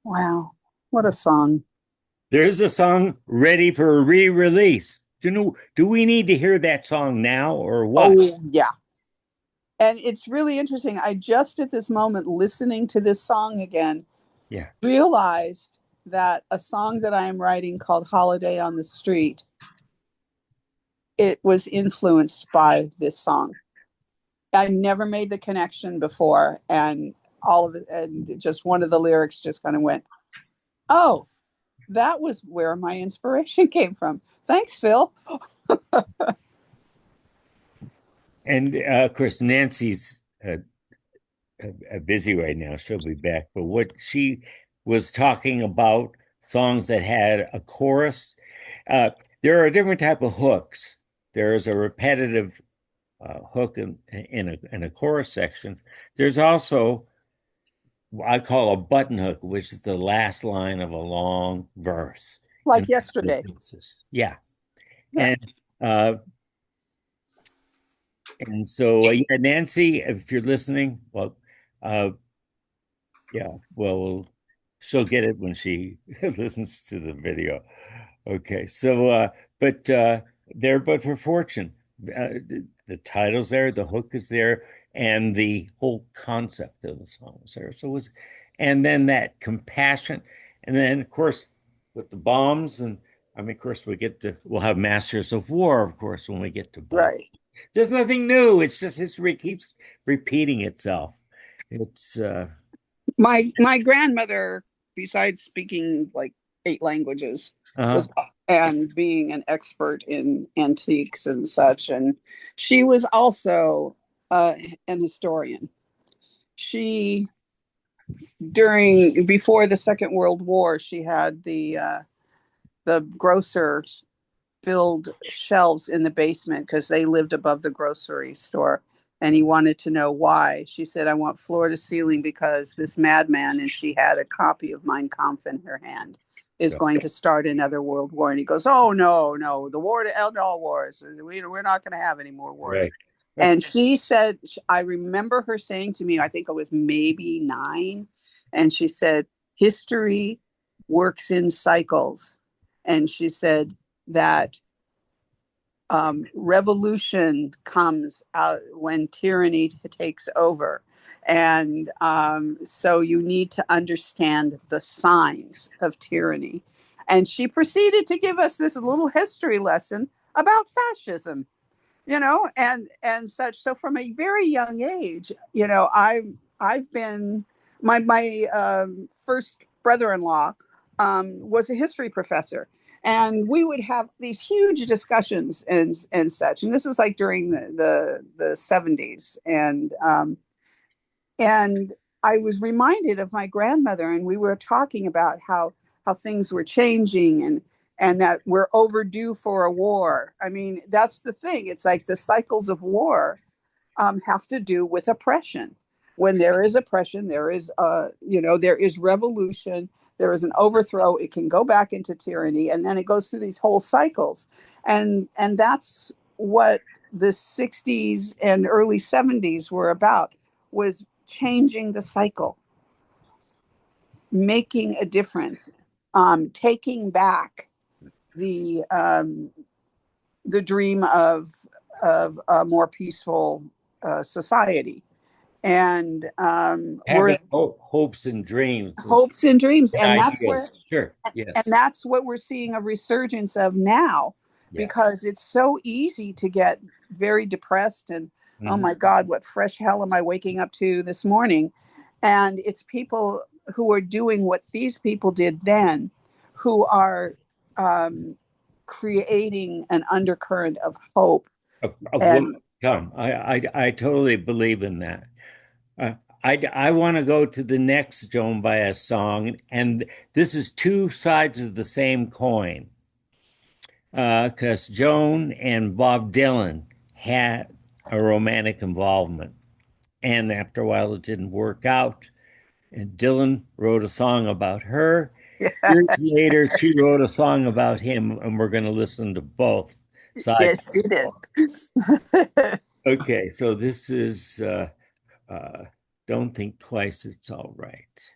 Wow. What a song. There's a song ready for re-release. Do we need to hear that song now or what? Oh, yeah. And it's really interesting. I just at this moment, listening to this song again, Yeah. realized that a song that I am writing called Holiday on the Street, it was influenced by this song. I never made the connection before. And all of it, and just one of the lyrics just kind of went, oh, that was where my inspiration came from. Thanks, Phil. And of course, Nancy's busy right now. She'll be back. But what she was talking about songs that had a chorus. Uh, there are a different type of hooks. There is a repetitive hook in a chorus section. There's also I call a button hook, which is the last line of a long verse. Like And yesterday. yeah, Yeah. and uh, so yeah, Nancy, if you're listening, well, uh, yeah, well, she'll get it when she listens to the video. Okay, so but there, but for fortune, the title's there, the hook is there, and the whole concept of the song is there. So it was, and then that compassion, and then of course with the bombs, and I mean, of course we'll have Masters of War, of course, when we get to bomb. Right. There's nothing new. It's just history keeps repeating itself. It's My grandmother, besides speaking like 8 languages, uh was and being an expert in antiques and such, and she was also an historian. She during before the Second World War, she had the grocer build shelves in the basement because they lived above the grocery store. And he wanted to know why. She said, I want floor to ceiling because this madman, and she had a copy of Mein Kampf in her hand, is going to start another world war. And he goes, oh, no, no, the war to end all wars. We're not going to have any more wars. right. And she said, I remember her saying to me, I think I was maybe 9, and she said, history works in cycles. And she said that revolution comes out when tyranny takes over. And so you need to understand the signs of tyranny. And she proceeded to give us this little history lesson about fascism, and such. So from a very young age, I've been my first brother-in-law was a history professor, and we would have these huge discussions and such. And this was like during the 70s, and I was reminded of my grandmother, and we were talking about how things were changing, and that we're overdue for a war. I mean, that's the thing. It's like the cycles of war have to do with oppression. When there is oppression, there is revolution, there is an overthrow. It can go back into tyranny, and then it goes through these whole cycles, and that's what the 60s and early 70s were about, was changing the cycle, making a difference, taking back the um, the dream of a more peaceful society. And we're Having hopes and dreams hopes and dreams, and and that's ideas. where Sure. and Yes. that's what we're seeing a resurgence of now, Yeah. because it's so easy to get very depressed and, oh Mhm. my God, what fresh hell am I waking up to this morning? And it's people who are doing what these people did then, who are um, creating an undercurrent of hope. Of what And come. I totally believe in that. Uh, I want to go to the next Joan Baez song, and this is two sides of the same coin. Because Joan and Bob Dylan had a romantic involvement, and after a while it didn't work out. And Dylan wrote a song about her. Years later, she wrote a song about him, and we're going to listen to both sides. yes, she did. Okay, so this is uh, Don't Think Twice, It's All Right.